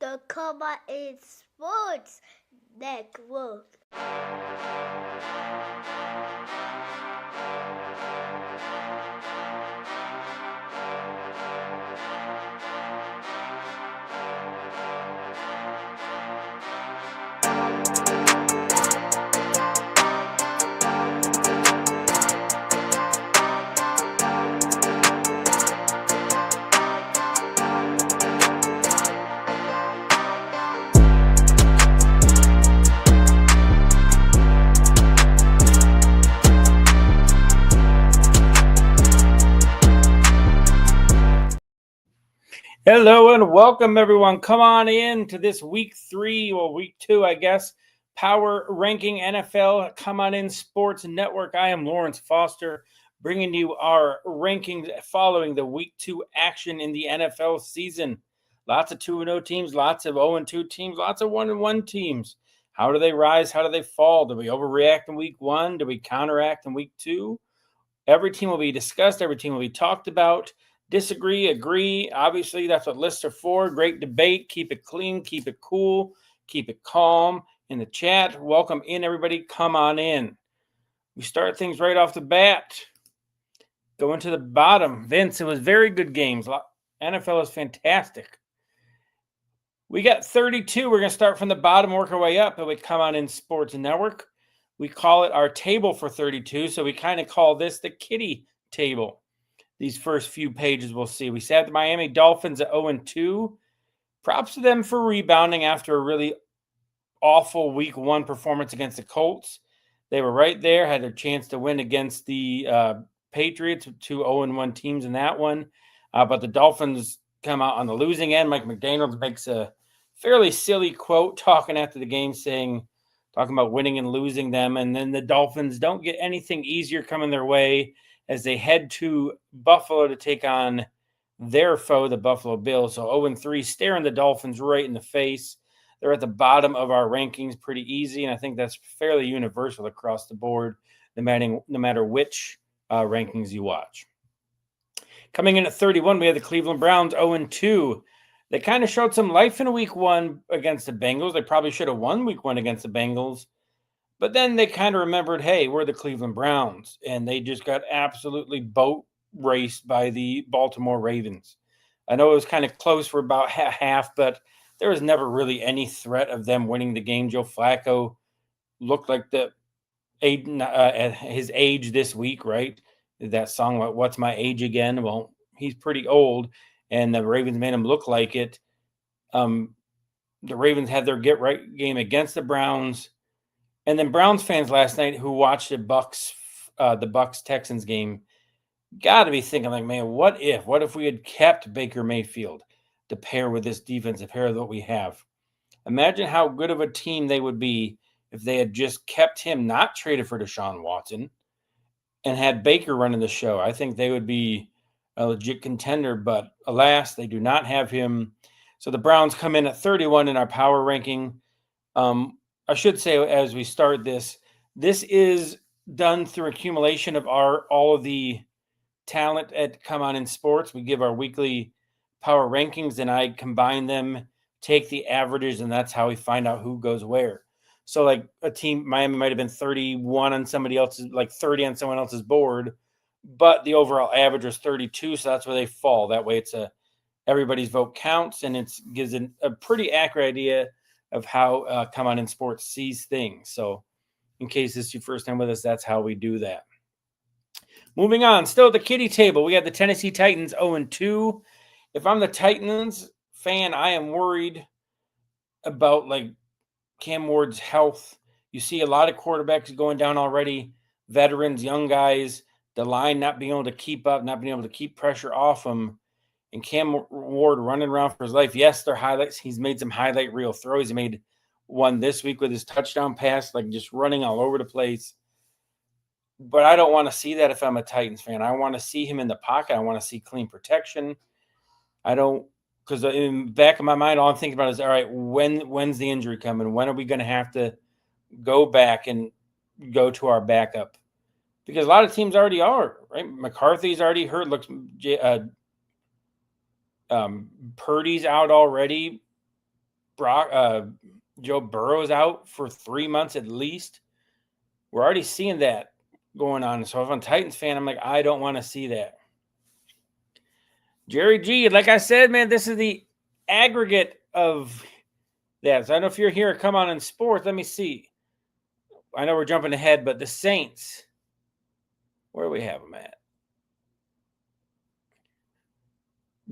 the Comma in Sports Network. Hello and welcome, everyone. Come on in to this week 2, I guess, Power Ranking NFL Come On In Sports Network. I am Lawrence Foster, bringing you our rankings following the week 2 action in the NFL season. Lots of 2-0 teams, lots of 0-2 teams, lots of 1-1 teams. How do they rise? How do they fall? Do we overreact in week 1? Do we counteract in week 2? Every team will be discussed. Every team will be talked about. Disagree, agree. Obviously, that's what lists are for. Great debate. Keep it clean. Keep it cool. Keep it calm in the chat. Welcome in, everybody. Come on in. We start things right off the bat. Going to the bottom. Vince, it was very good games. NFL is fantastic. We got 32. We're going to start from the bottom, work our way up, and we Come On In Sports Network. We call it our table for 32, so we kind of call this the kiddie table. These first few pages we'll see. We sat the Miami Dolphins at 0-2. Props to them for rebounding after a really awful week 1 performance against the Colts. They were right there, had their chance to win against the Patriots, 2 0-1 teams in that one. But the Dolphins come out on the losing end. Mike McDaniel makes a fairly silly quote talking after the game talking about winning and losing them. And then the Dolphins don't get anything easier coming their way as they head to Buffalo to take on their foe, the Buffalo Bills. So 0-3, staring the Dolphins right in the face. They're at the bottom of our rankings pretty easy, and I think that's fairly universal across the board, no matter which rankings you watch. Coming in at 31, we have the Cleveland Browns 0-2. They kind of showed some life in week 1 against the Bengals. They probably should have won week 1 against the Bengals. But then they kind of remembered, hey, we're the Cleveland Browns, and they just got absolutely boat raced by the Baltimore Ravens. I know it was kind of close for about half, but there was never really any threat of them winning the game. Joe Flacco looked like at his age this week, right? That song, What's My Age Again? Well, he's pretty old, and the Ravens made him look like it. The Ravens had their get-right game against the Browns. And then Browns fans last night who watched the Bucs-Texans game got to be thinking, like, man, what if we had kept Baker Mayfield to pair with this defense, to pair with what we have? Imagine how good of a team they would be if they had just kept him, not traded for Deshaun Watson, and had Baker running the show. I think they would be a legit contender, but alas, they do not have him. So the Browns come in at 31 in our power ranking. I should say, as we start this is done through accumulation of all of the talent at Come On In Sports. We give our weekly power rankings, and I combine them, take the averages, and that's how we find out who goes where. So, like a team, Miami might have been 31 on somebody else's, like 30 on someone else's board, but the overall average was 32, so that's where they fall. That way, everybody's vote counts, and it gives a pretty accurate idea of how Come On In Sports sees things. So in case this is your first time with us, that's how we do that. Moving on, still at the kiddie table, we have the Tennessee Titans 0-2. If I'm the Titans fan, I am worried about like Cam Ward's health. You see a lot of quarterbacks going down already, veterans, young guys, the line not being able to keep up, not being able to keep pressure off them. And Cam Ward running around for his life. Yes, they're highlights. He's made some highlight reel throws. He made one this week with his touchdown pass, like just running all over the place. But I don't want to see that if I'm a Titans fan. I want to see him in the pocket. I want to see clean protection. Because in the back of my mind, all I'm thinking about is, all right, when's the injury coming? When are we going to have to go back and go to our backup? Because a lot of teams already are, right? McCarthy's already hurt. Purdy's out already. Joe Burrow's out for 3 months at least. We're already seeing that going on. So if I'm a Titans fan, I'm like, I don't want to see that. Jerry G, like I said, man, this is the aggregate of that. So I don't know if you're here, come on in sports. Let me see. I know we're jumping ahead, but the Saints, where do we have them at?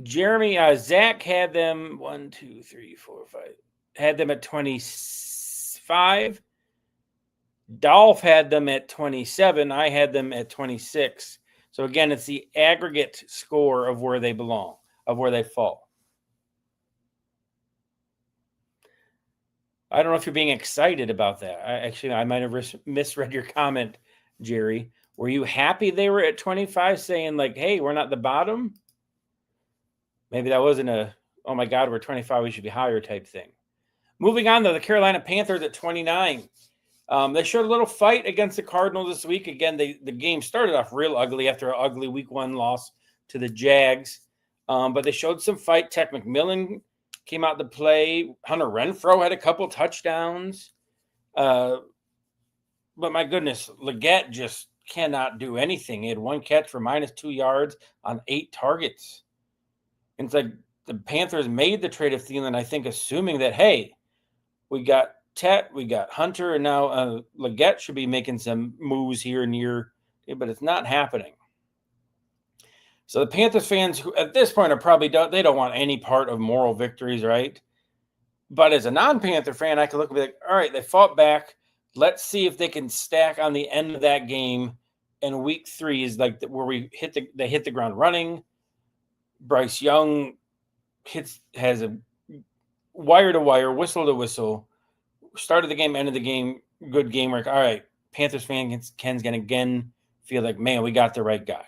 Jeremy, Zach had them 1, 2, 3, 4, 5. Had them at 25. Dolph had them at 27. I had them at 26. So again, it's the aggregate score of where they belong, of where they fall. I don't know if you're being excited about that. I might have misread your comment, Jerry. Were you happy they were at 25 saying like, hey, we're not the bottom? Maybe that wasn't a, oh my God, we're 25, we should be higher type thing. Moving on, though, the Carolina Panthers at 29. They showed a little fight against the Cardinals this week. Again, the game started off real ugly after an ugly week 1 loss to the Jags. But they showed some fight. Tech McMillan came out to play. Hunter Renfrow had a couple touchdowns. But my goodness, Leggett just cannot do anything. He had 1 catch for -2 yards on 8 targets. And it's like the Panthers made the trade of Thielen, I think, assuming that, hey, we got Tet, we got Hunter, and now Leggett should be making some moves here and here, but it's not happening. So the Panthers fans who at this point are probably they don't want any part of moral victories, right? But as a non-Panther fan, I can look and be like, all right, they fought back. Let's see if they can stack on the end of that game. And week 3 is like where they hit the ground running. Bryce Young has a wire to wire, whistle to whistle. Started the game, ended the game, good game work. All right, Panthers fans Ken's going to again feel like, man, we got the right guy.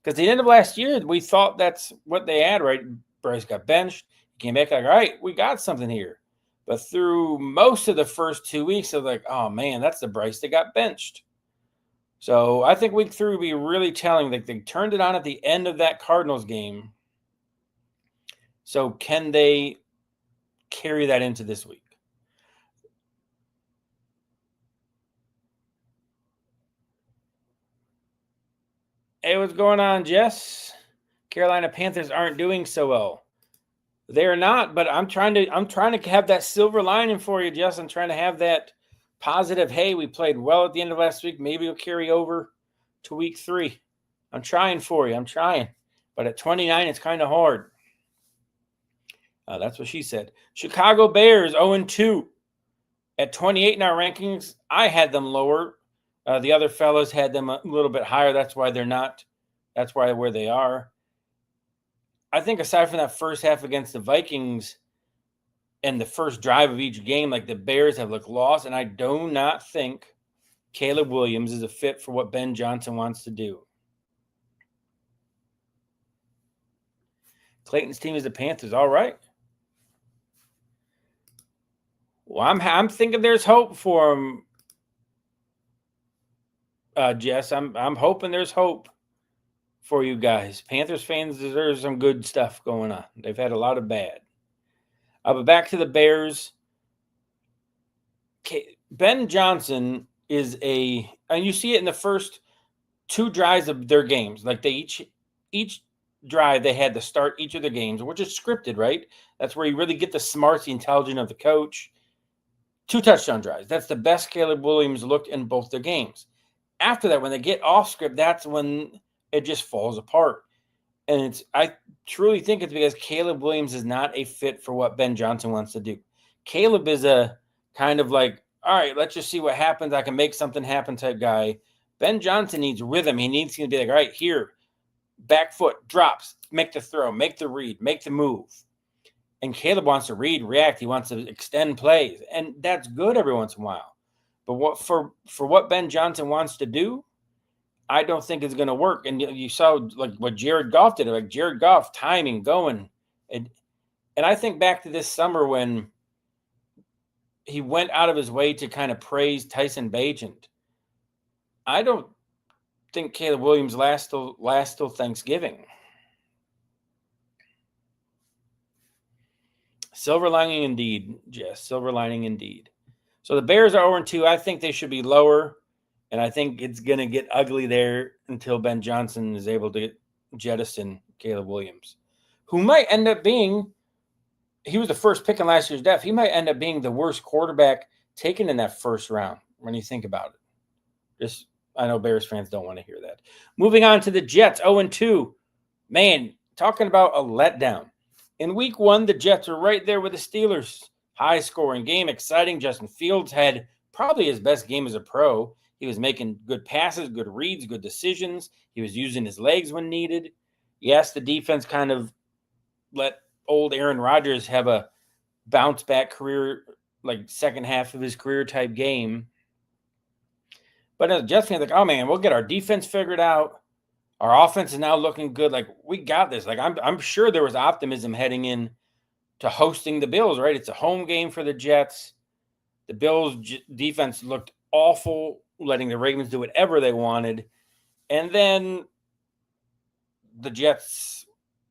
Because at the end of last year, we thought that's what they had, right? Bryce got benched. He came back like, all right, we got something here. But through most of the first 2 weeks, they're like, oh, man, that's the Bryce that got benched. So I think week 3 will be really telling. Like they turned it on at the end of that Cardinals game. So can they carry that into this week? Hey, what's going on, Jess? Carolina Panthers aren't doing so well. They're not, but I'm trying to have that silver lining for you, Jess. I'm trying to have that positive, hey, we played well at the end of last week. Maybe we'll carry over to week 3. I'm trying for you. I'm trying. But at 29, it's kind of hard. That's what she said. Chicago Bears 0-2. At 28 in our rankings, I had them lower. The other fellows had them a little bit higher. That's why they're not. That's why where they are. I think aside from that first half against the Vikings and the first drive of each game, like the Bears have looked lost, and I do not think Caleb Williams is a fit for what Ben Johnson wants to do. Clayton's team is the Panthers. All right. Well, I'm thinking there's hope for him, Jess. I'm hoping there's hope for you guys. Panthers fans deserve some good stuff going on. They've had a lot of bad. But back to the Bears. Ben Johnson is and you see it in the first 2 drives of their games. Like they each drive they had to start each of their games, which is scripted, right? That's where you really get the smarts, the intelligence of the coach. 2 touchdown drives. That's the best Caleb Williams looked in both their games. After that, when they get off script, that's when it just falls apart. And I truly think it's because Caleb Williams is not a fit for what Ben Johnson wants to do. Caleb is a kind of like, all right, let's just see what happens. I can make something happen type guy. Ben Johnson needs rhythm. He needs to be like, all right, here, back foot, drops, make the throw, make the read, make the move. And Caleb wants to read, react. He wants to extend plays. And that's good every once in a while. But what for what Ben Johnson wants to do, I don't think it's going to work. And you saw like what Jared Goff did. Like Jared Goff, timing, going. And I think back to this summer when he went out of his way to kind of praise Tyson Bagent. I don't think Caleb Williams lasts till Thanksgiving. Silver lining indeed, Jess. Silver lining indeed. So the Bears are 0-2. I think they should be lower, and I think it's going to get ugly there until Ben Johnson is able to jettison Caleb Williams, who might end up being, he was the first pick in last year's draft. He might end up being the worst quarterback taken in that first round when you think about it. Just, I know Bears fans don't want to hear that. Moving on to the Jets, 0-2. Man, talking about a letdown. In week 1, the Jets were right there with the Steelers. High-scoring game, exciting. Justin Fields had probably his best game as a pro. He was making good passes, good reads, good decisions. He was using his legs when needed. Yes, the defense kind of let old Aaron Rodgers have a bounce-back career, like second half of his career type game. But as a Jets fan, like, oh, man, we'll get our defense figured out. Our offense is now looking good. Like, we got this. Like, I'm sure there was optimism heading in to hosting the Bills, right? It's a home game for the Jets. The Bills defense looked awful, letting the Ravens do whatever they wanted. And then the Jets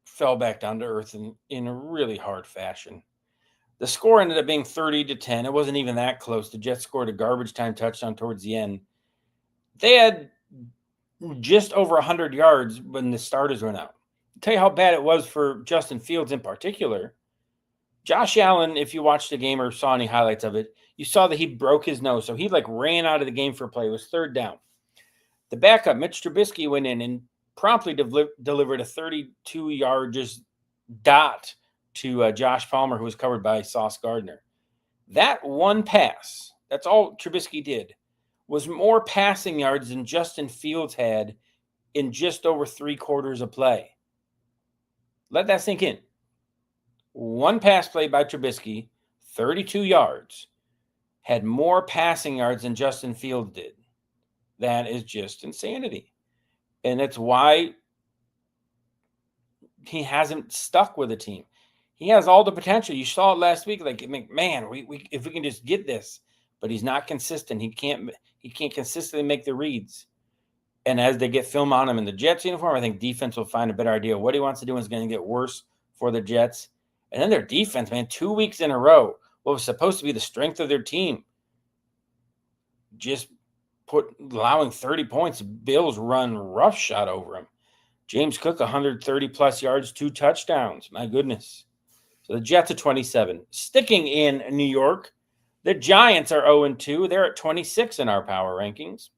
fell back down to earth in a really hard fashion. The score ended up being 30-10. It wasn't even that close. The Jets scored a garbage time touchdown towards the end. They had just over 100 yards when the starters went out. I'll tell you how bad it was for Justin Fields in particular. Josh Allen, if you watched the game or saw any highlights of it, you saw that he broke his nose. So he ran out of the game for a play. It was third down. The backup, Mitch Trubisky, went in and promptly delivered a 32-yard just dot to Josh Palmer, who was covered by Sauce Gardner. That one pass, that's all Trubisky did, was more passing yards than Justin Fields had in just over 3 quarters of play. Let that sink in. One pass play by Trubisky, 32 yards, had more passing yards than Justin Fields did. That is just insanity. And that's why he hasn't stuck with the team. He has all the potential. You saw it last week. Like, man, we if we can just get this, but he's not consistent. He can't consistently make the reads. And as they get film on him in the Jets uniform, I think defense will find a better idea of what he wants to do, and it's going to get worse for the Jets. And then their defense, man, 2 weeks in a row, what was supposed to be the strength of their team, just allowing 30 points. Bills run roughshod over him. James Cook, 130-plus yards, 2 touchdowns. My goodness. So the Jets are 27. Sticking in New York, the Giants are 0-2. They're at 26 in our power rankings.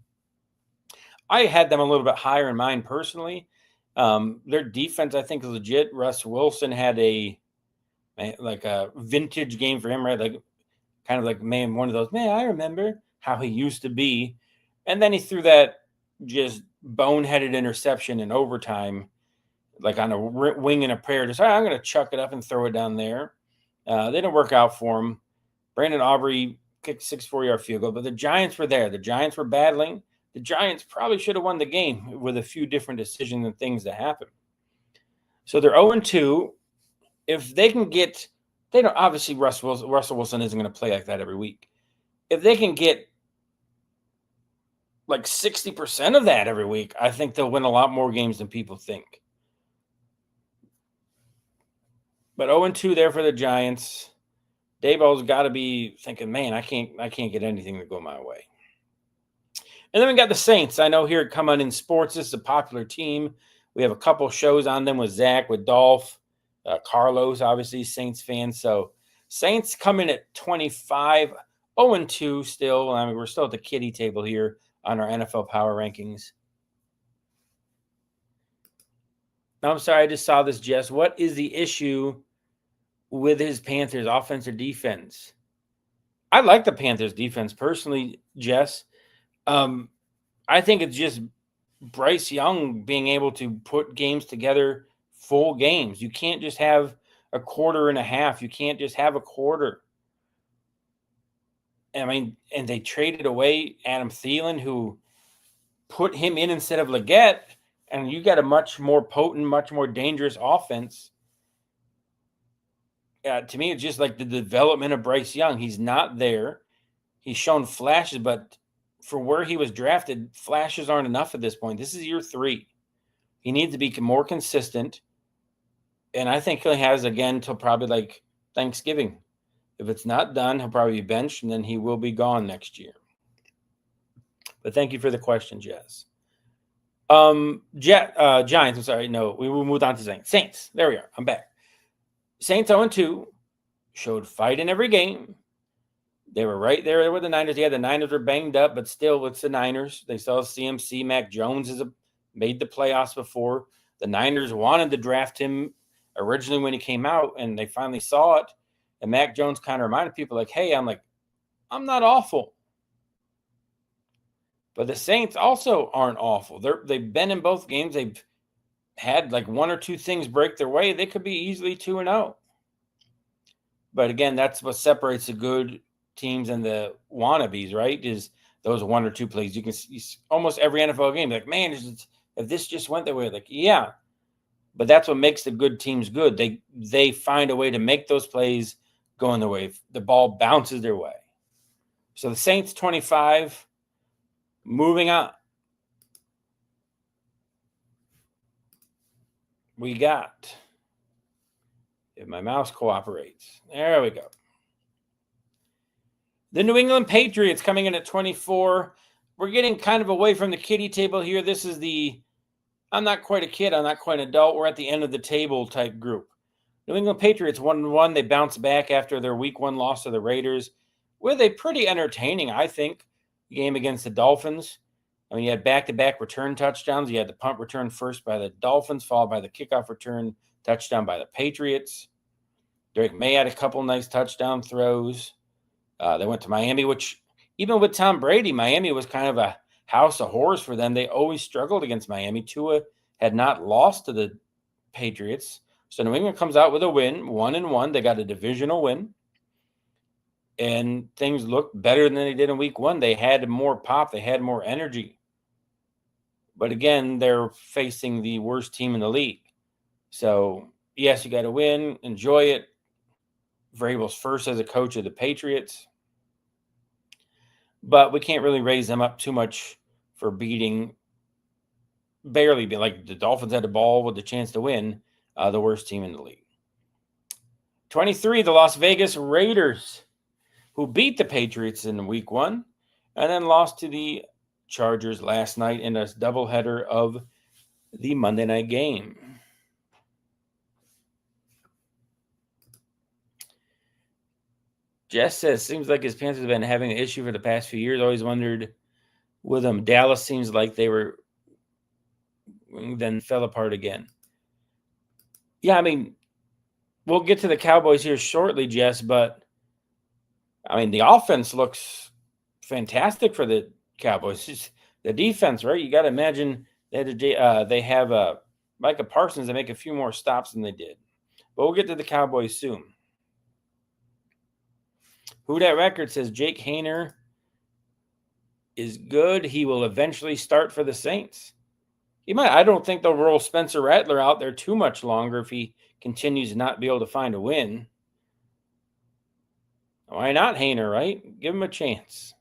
I had them a little bit higher in mine personally. Their defense, I think, is legit. Russ Wilson had a vintage game for him, right? Like, kind of like, man, one of those, man, I remember how he used to be. And then he threw that just boneheaded interception in overtime, like on a wing and a prayer. Just, I'm going to chuck it up and throw it down there. They didn't work out for him. Brandon Aubrey kicked a 64-yard field goal, but the Giants were there. The Giants were battling. The Giants probably should have won the game with a few different decisions and things that happened. So they're 0-2. If they can get, they don't, obviously Russell Wilson isn't going to play like that every week. If they can get like 60% of that every week, I think they'll win a lot more games than people think. But 0-2 there for the Giants. Daboll's got to be thinking, man, I can't get anything to go my way. And then we got the Saints. I know here at Come On In Sports, this is a popular team. We have a couple shows on them with Zach, with Dolph, Carlos, obviously Saints fans. So Saints come in at 25, 0-2 still. I mean, we're still at the kiddie table here on our NFL Power Rankings. I'm sorry, I just saw this, Jess. What is the issue with his Panthers offense or defense? I like the Panthers defense personally, Jess. I think it's just Bryce Young being able to put games together, full games. You can't just have a quarter and a half. You can't just have a quarter. I mean, and they traded away Adam Thielen, who put him in instead of Leggett, and you got a much more potent, much more dangerous offense. To me, it's just like the development of Bryce Young. He's not there. He's shown flashes, but for where he was drafted, flashes aren't enough at this point. This is year 3. He needs to be more consistent. And I think he has, again, till probably like Thanksgiving. If it's not done, he'll probably be benched, and then he will be gone next year. But thank you for the question, Jess. Giants. I'm sorry. No, we will move on to Saints. Saints. There we are. I'm back. Saints 0-2 showed fight in every game. They were right there with the Niners. Yeah, the Niners were banged up, but still, it's the Niners. They saw CMC. Mac Jones made the playoffs before. The Niners wanted to draft him originally when he came out, and they finally saw it. And Mac Jones kind of reminded people, like, hey, I'm not awful. But the Saints also aren't awful. They've been in both games. They've had like one or two things break their way. They could be easily 2-0. But again, that's what separates the good teams and the wannabes, right? Is those one or two plays. You can see almost every NFL game. Like, man, if this just went that way, like, yeah. But that's what makes the good teams good. They find a way to make those plays go in their way. The ball bounces their way. So the Saints 25. Moving on. We got, if my mouse cooperates, there we go. The New England Patriots coming in at 24. We're getting kind of away from the kiddie table here. This is I'm not quite a kid, I'm not quite an adult. We're at the end of the table type group. New England Patriots 1-1. They bounced back after their week 1 loss to the Raiders with a pretty entertaining, I think, game against the Dolphins. I mean, you had back-to-back return touchdowns. You had the punt return first by the Dolphins, followed by the kickoff return touchdown by the Patriots. Drake May had a couple nice touchdown throws. They went to Miami, which even with Tom Brady, Miami was kind of a house of horrors for them. They always struggled against Miami. Tua had not lost to the Patriots. So New England comes out with a win, 1-1. They got a divisional win. And things looked better than they did in week 1. They had more pop. They had more energy. But again, they're facing the worst team in the league. So, yes, you got to win. Enjoy it. Vrabel's first as a coach of the Patriots. But we can't really raise them up too much for barely. Like the Dolphins had the ball with the chance to win, the worst team in the league. 23, the Las Vegas Raiders, who beat the Patriots in week 1 and then lost to the Chargers last night in a doubleheader of the Monday night game. Jess says, seems like his Panthers have been having an issue for the past few years. Always wondered with them. Dallas seems like they were then fell apart again. Yeah, I mean, we'll get to the Cowboys here shortly, Jess, but I mean, the offense looks fantastic for the Cowboys. It's the defense, right? You got to imagine they have Micah Parsons to make a few more stops than they did. But we'll get to the Cowboys soon. Who Dat Record says Jake Haener is good. He will eventually start for the Saints. He might. I don't think they'll roll Spencer Rattler out there too much longer if he continues to not be able to find a win. Why not Haener, right? Give him a chance.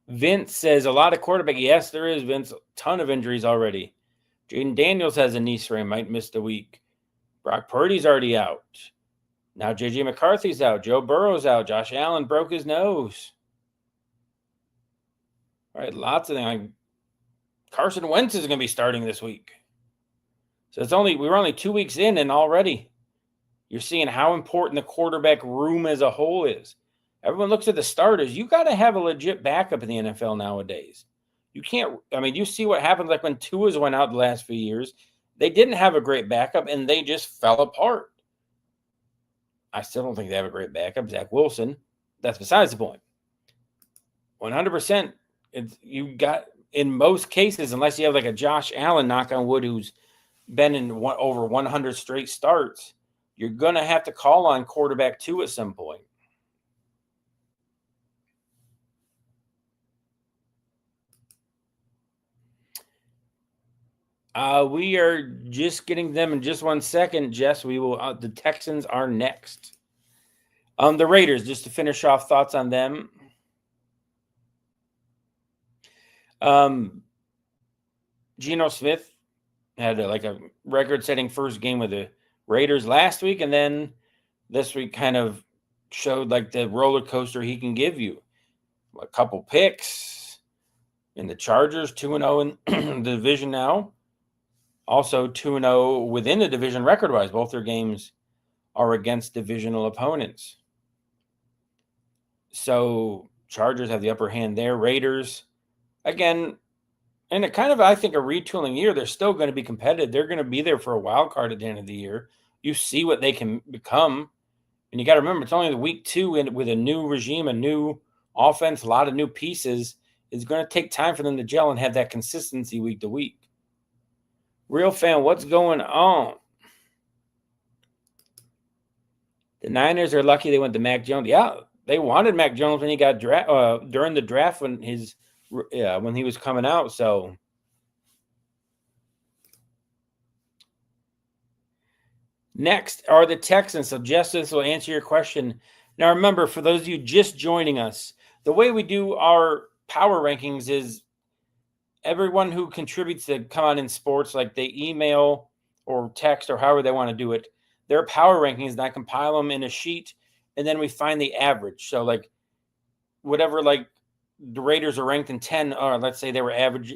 Vince says a lot of quarterback. Yes, there is, Vince. A ton of injuries already. Jaden Daniels has a knee sprain, might miss the week. Brock Purdy's already out. Now J.J. McCarthy's out. Joe Burrow's out. Josh Allen broke his nose. All right, lots of things. Carson Wentz is going to be starting this week. So we're only 2 weeks in, and already you're seeing how important the quarterback room as a whole is. Everyone looks at the starters. You got to have a legit backup in the NFL nowadays. You can't. I mean, you see what happened like when Tua's went out the last few years. They didn't have a great backup, and they just fell apart. I still don't think they have a great backup. Zach Wilson. That's besides the point. 100%. You got, in most cases, unless you have like a Josh Allen, knock on wood, who's been in over 100 straight starts, you're going to have to call on quarterback 2 at some point. We are just getting them in just 1 second, Jess. We will. The Texans are next. The Raiders, just to finish off thoughts on them. Geno Smith had a record-setting first game with the Raiders last week, and then this week kind of showed like the roller coaster he can give you. A couple picks in the Chargers, 2-0 in the division now. Also 2-0 within the division record-wise. Both their games are against divisional opponents. So Chargers have the upper hand there. Raiders, again, and it kind of, I think, a retooling year. They're still going to be competitive. They're going to be there for a wild card at the end of the year. You see what they can become. And you got to remember, it's only the week 2 and with a new regime, a new offense, a lot of new pieces. It's going to take time for them to gel and have that consistency week to week. Real fan, what's going on? The Niners are lucky they went to Mac Jones. Yeah, they wanted Mac Jones when he got during the draft when he was coming out. So next are the Texans. So Jess, this will answer your question. Now remember, for those of you just joining us, the way we do our power rankings is everyone who contributes to Come On In Sports, like they email or text or however they want to do it, their power rankings, and I compile them in a sheet, and then we find the average. So like whatever, like the Raiders are ranked in 10, or let's say they were average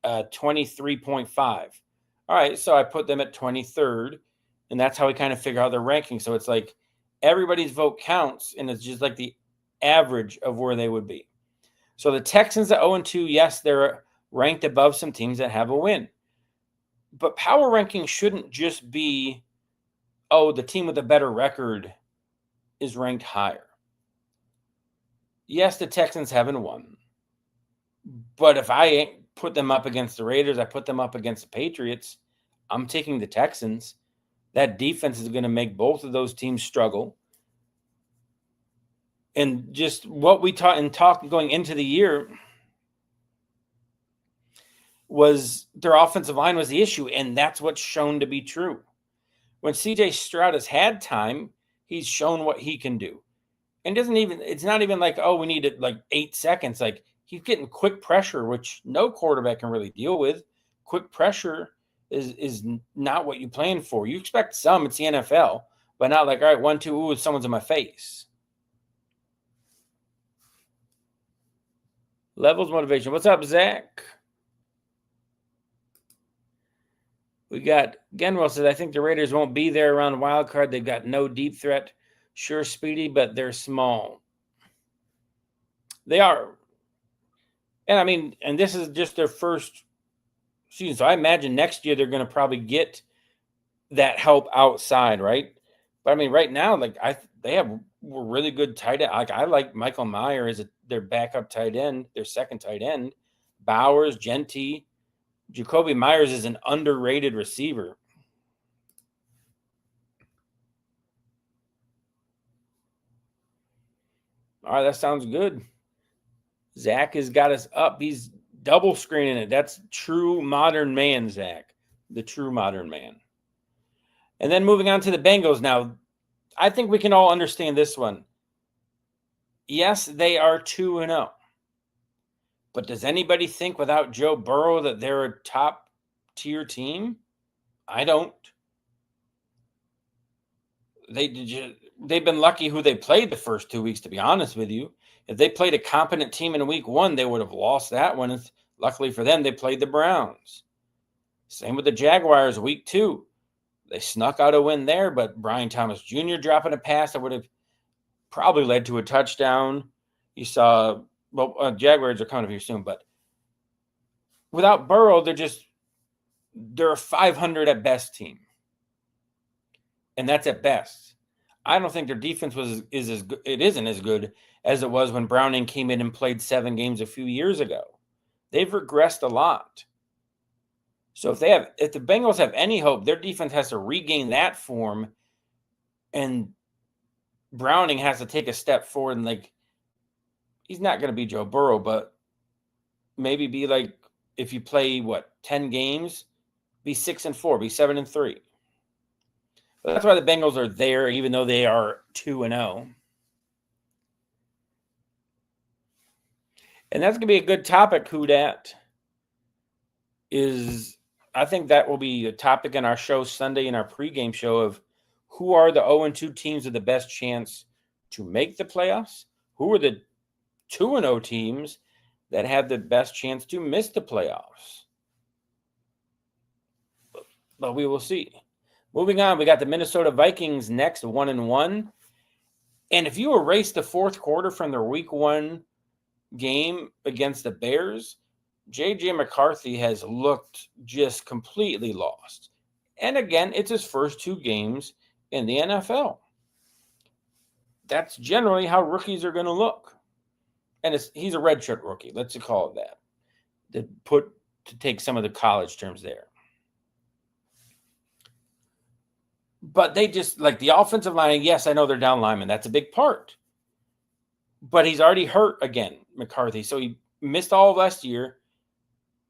23.5. All right, so I put them at 23rd, and that's how we kind of figure out their ranking. So it's like everybody's vote counts, and it's just like the average of where they would be. So the Texans at 0-2, yes, they're ranked above some teams that have a win. But power ranking shouldn't just be, oh, the team with a better record is ranked higher. Yes, the Texans haven't won. But if I put them up against the Raiders, I put them up against the Patriots, I'm taking the Texans. That defense is going to make both of those teams struggle. And just what we talked going into the year was their offensive line was the issue, and that's what's shown to be true. When CJ Stroud has had time, he's shown what he can do. And it's not even like, oh, we needed like 8 seconds. Like he's getting quick pressure, which no quarterback can really deal with. Quick pressure is not what you plan for. You expect some, it's the NFL, but not like, all right, 1, 2, ooh, someone's in my face. Levels motivation. What's up, Zach? We got Genwell says, I think the Raiders won't be there around the wild card. They've got no deep threat. Sure, speedy, but they're small. They are. And I mean, and this is just their first season. So I imagine next year they're going to probably get that help outside, right? But I mean, right now, like they have really good tight end. Like I like Michael Meyer as their backup tight end, their second tight end. Bowers, Genty. Jacoby Myers is an underrated receiver. All right, that sounds good. Zach has got us up. He's double screening it. That's true modern man, Zach. The true modern man. And then moving on to the Bengals now. I think we can all understand this one. Yes, they are 2-0. But does anybody think without Joe Burrow that they're a top-tier team? I don't. They've been lucky who they played the first 2 weeks, to be honest with you. If they played a competent team in week 1, they would have lost that one. Luckily for them, they played the Browns. Same with the Jaguars, week 2. They snuck out a win there, but Brian Thomas Jr. dropping a pass that would have probably led to a touchdown. You saw, Jaguars are coming up here soon, but without Burrow, they're a 500 at best team. And that's at best. I don't think their defense isn't as good as it was when Browning came in and played 7 games a few years ago. They've regressed a lot. So if the Bengals have any hope, their defense has to regain that form, and Browning has to take a step forward. And like, he's not going to be Joe Burrow, but maybe be like, if you play 10 games, be 6-4, be 7-3. But that's why the Bengals are there, even though they are 2-0. And that's going to be a good topic, who dat is. I think that will be a topic in our show Sunday in our pregame show of who are the 0-2 teams with the best chance to make the playoffs? Who are the 2-0 teams that have the best chance to miss the playoffs? But we will see. Moving on, we got the Minnesota Vikings next, 1-1. And if you erase the fourth quarter from their week 1 game against the Bears, J.J. McCarthy has looked just completely lost. And again, it's his first 2 games in the NFL. That's generally how rookies are going to look. And he's a redshirt rookie, let's call it that. To take some of the college terms there. But they just, like the offensive line, yes, I know they're down linemen. That's a big part. But he's already hurt again, McCarthy. So he missed all of last year,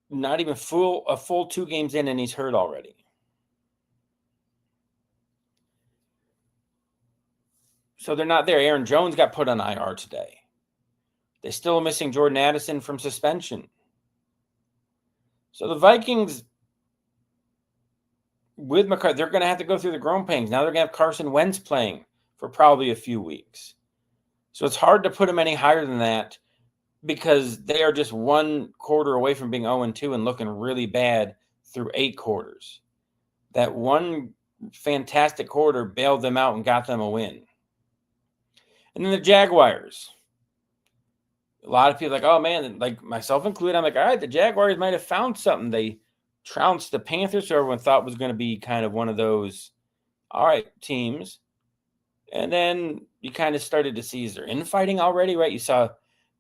not even a full 2 games in, and he's hurt already. So they're not there. Aaron Jones got put on IR today. They're still missing Jordan Addison from suspension. So the Vikings, with McCarthy, they're going to have to go through the growing pains. Now they're going to have Carson Wentz playing for probably a few weeks. So it's hard to put them any higher than that because they are just 1 quarter away from being 0-2 and looking really bad through 8 quarters. That one fantastic quarter bailed them out and got them a win. And then the Jaguars. A lot of people are like, oh, man, like myself included, I'm like, all right, the Jaguars might have found something. They trounced the Panthers, who everyone thought was going to be kind of one of those, all right, teams. And then you kind of started to see, is there infighting already, right? You saw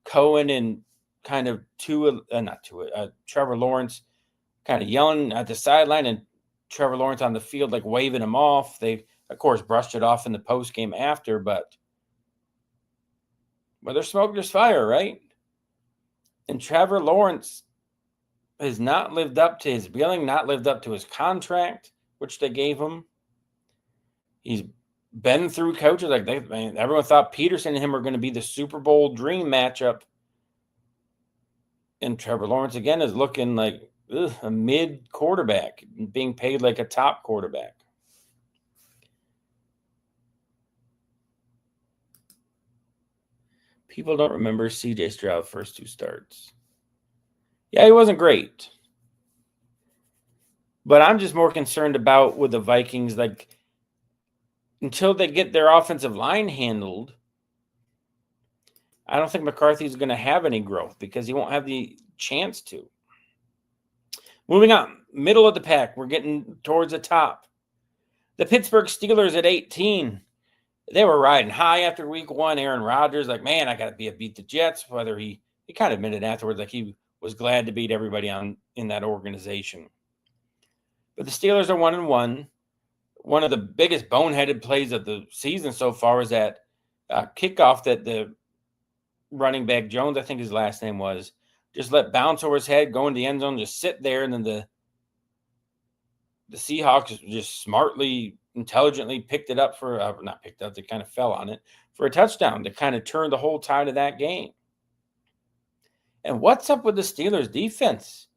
Cohen and kind of Trevor Lawrence kind of yelling at the sideline and Trevor Lawrence on the field, like waving him off. They, of course, brushed it off in the post game after, but where there's smoke, there's fire, right? And Trevor Lawrence has not lived up to his billing, not lived up to his contract, which they gave him. He's been through coaches. Like everyone thought Peterson and him were going to be the Super Bowl dream matchup. And Trevor Lawrence, again, is looking like a mid quarterback, being paid like a top quarterback. People don't remember C.J. Stroud's first 2 starts. Yeah, he wasn't great. But I'm just more concerned about with the Vikings, like until they get their offensive line handled, I don't think McCarthy's going to have any growth because he won't have the chance to. Moving on, middle of the pack, we're getting towards the top. The Pittsburgh Steelers at 18. They were riding high after week 1. Aaron Rodgers, like, man, I got to beat the Jets. Whether he kind of admitted afterwards, like he was glad to beat everybody in that organization. But the Steelers are 1-1. One of the biggest boneheaded plays of the season so far is that kickoff that the running back Jones, I think his last name was, just let bounce over his head, go into the end zone, just sit there, and then the Seahawks just smartly, intelligently picked it up for not picked up, they kind of fell on it for a touchdown to kind of turn the whole tide of that game. And what's up with the Steelers defense?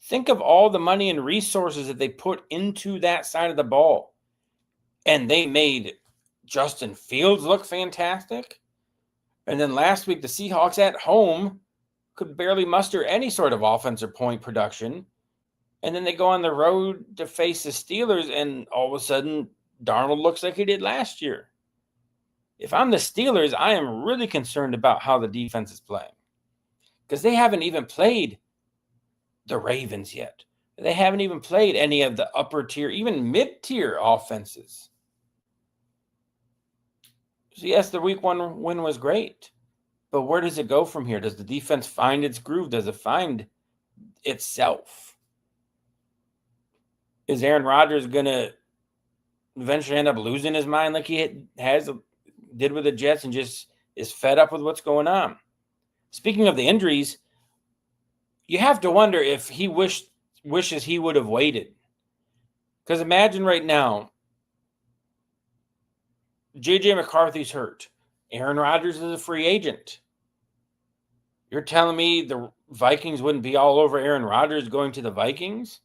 Think of all the money and resources that they put into that side of the ball. And they made Justin Fields look fantastic. And then last week, the Seahawks at home could barely muster any sort of offensive point production. And then they go on the road to face the Steelers, and all of a sudden, Darnold looks like he did last year. If I'm the Steelers, I am really concerned about how the defense is playing. Because they haven't even played the Ravens yet. They haven't even played any of the upper tier, even mid-tier offenses. So yes, the week 1 win was great. But where does it go from here? Does the defense find its groove? Does it find itself? Is Aaron Rodgers going to eventually end up losing his mind like he did with the Jets and just is fed up with what's going on? Speaking of the injuries, you have to wonder if he wishes he would have waited. Because imagine right now, J.J. McCarthy's hurt. Aaron Rodgers is a free agent. You're telling me the Vikings wouldn't be all over Aaron Rodgers going to the Vikings?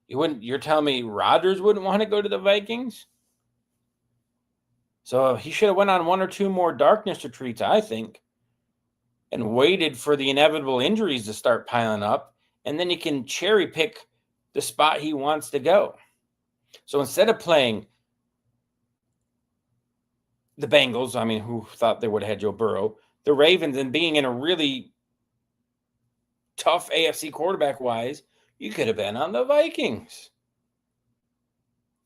You're telling me Rodgers wouldn't want to go to the Vikings? So he should have went on one or two more darkness retreats, I think, and waited for the inevitable injuries to start piling up, and then he can cherry pick the spot he wants to go. So instead of playing the Bengals, I mean, who thought they would have had Joe Burrow, the Ravens, and being in a really tough AFC quarterback-wise, you could have been on the Vikings.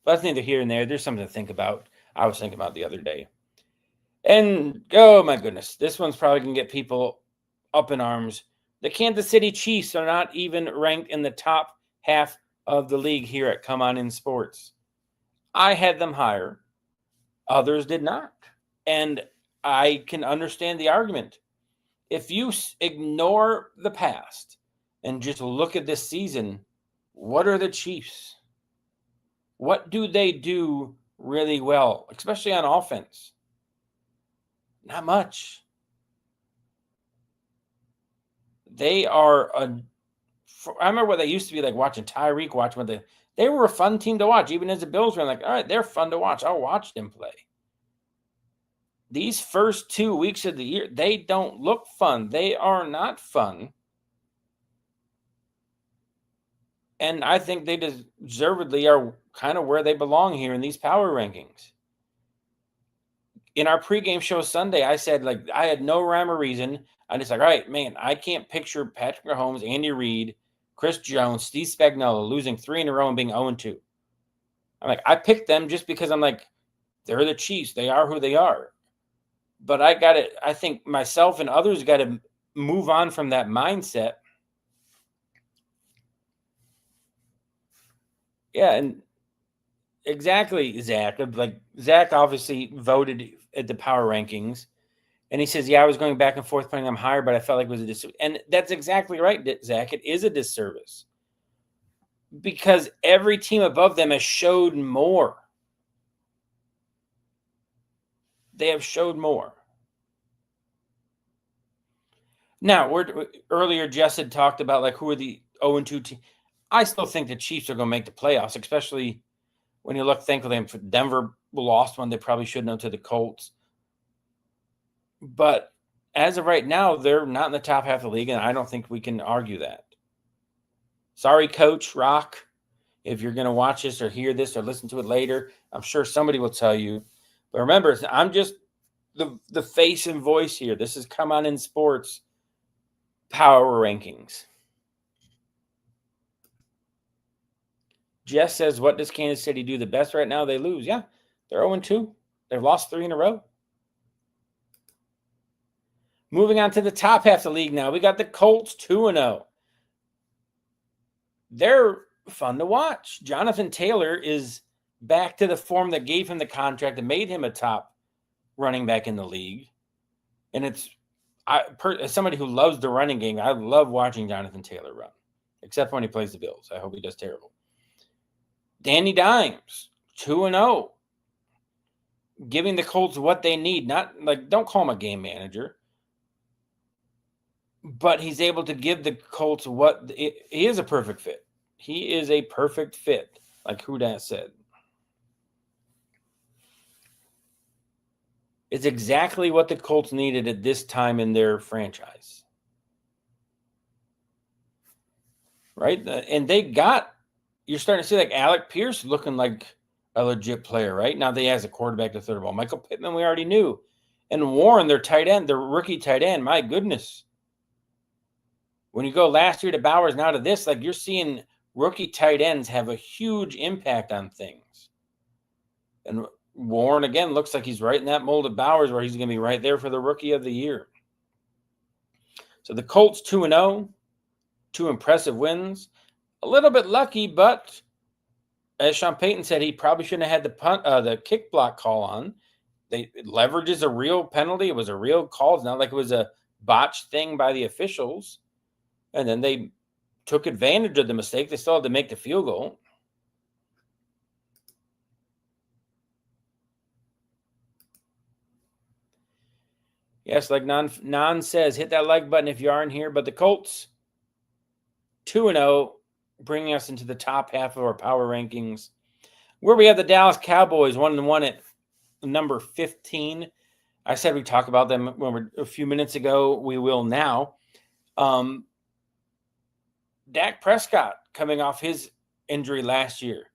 But that's neither here and there. There's something to think about. I was thinking about the other day. And, oh my goodness, this one's probably going to get people up in arms. The Kansas City Chiefs are not even ranked in the top half of the league here at Come On In Sports. I had them higher. Others did not. And I can understand the argument. If you ignore the past and just look at this season, what are the Chiefs? What do they do really well, especially on offense? Not much. They are I remember what they used to be like watching Tyreek, watching what they were a fun team to watch. Even as the Bills were like, all right, they're fun to watch. I'll watch them play. These first 2 weeks of the year, they don't look fun. They are not fun. And I think they deservedly are kind of where they belong here in these power rankings. In our pregame show Sunday, I said, like, I had no rhyme or reason. I just like, all right, man, I can't picture Patrick Mahomes, Andy Reid, Chris Jones, Steve Spagnuolo losing 3 in a row and being 0-2. I'm like, I picked them just because I'm like, they're the Chiefs. They are who they are. But I think myself and others got to move on from that mindset. Yeah, and exactly, Zach. Like, Zach obviously voted at the power rankings. And he says, yeah, I was going back and forth putting them higher, but I felt like it was a disservice. And that's exactly right, Zach. It is a disservice. Because every team above them has showed more. They have showed more. Now, earlier Jess had talked about like who are the 0-2 teams. I still think the Chiefs are going to make the playoffs, especially when you look, thankfully, Denver lost one they probably shouldn't have to the Colts. But as of right now, they're not in the top half of the league, and I don't think we can argue that. Sorry, Coach Rock, if you're going to watch this or hear this or listen to it later. I'm sure somebody will tell you. But remember, I'm just the face and voice here. This is Come On In Sports Power Rankings. Jess says, what does Kansas City do the best right now? They lose. Yeah, they're 0-2. They've lost 3 in a row. Moving on to the top half of the league now. We got the Colts 2-0. They're fun to watch. Jonathan Taylor is back to the form that gave him the contract and made him a top running back in the league. And as somebody who loves the running game, I love watching Jonathan Taylor run, except when he plays the Bills. I hope he does terrible. Danny Dimes, 2-0. Giving the Colts what they need. Not like, don't call him a game manager. But he's able to give the Colts he is a perfect fit. He is a perfect fit, like Huda said. It's exactly what the Colts needed at this time in their franchise. Right? And you're starting to see like Alec Pierce looking like a legit player, right? Now they has a quarterback to third ball. Michael Pittman, we already knew. And Warren, their rookie tight end, my goodness. When you go last year to Bowers, now to this, like you're seeing rookie tight ends have a huge impact on things. And Warren, again, looks like he's right in that mold of Bowers where he's going to be right there for the rookie of the year. So the Colts 2-0, 2 impressive wins. A little bit lucky, but as Sean Payton said, he probably shouldn't have had the kick block call on. Leverage is a real penalty. It was a real call. It's not like it was a botched thing by the officials. And then they took advantage of the mistake. They still had to make the field goal. Yes, like Non says, hit that like button if you aren't here. But the Colts, 2-0, bringing us into the top half of our power rankings, where we have the Dallas Cowboys 1-1 at number 15. I said we talk about them a few minutes ago. We will now. Dak Prescott coming off his injury last year.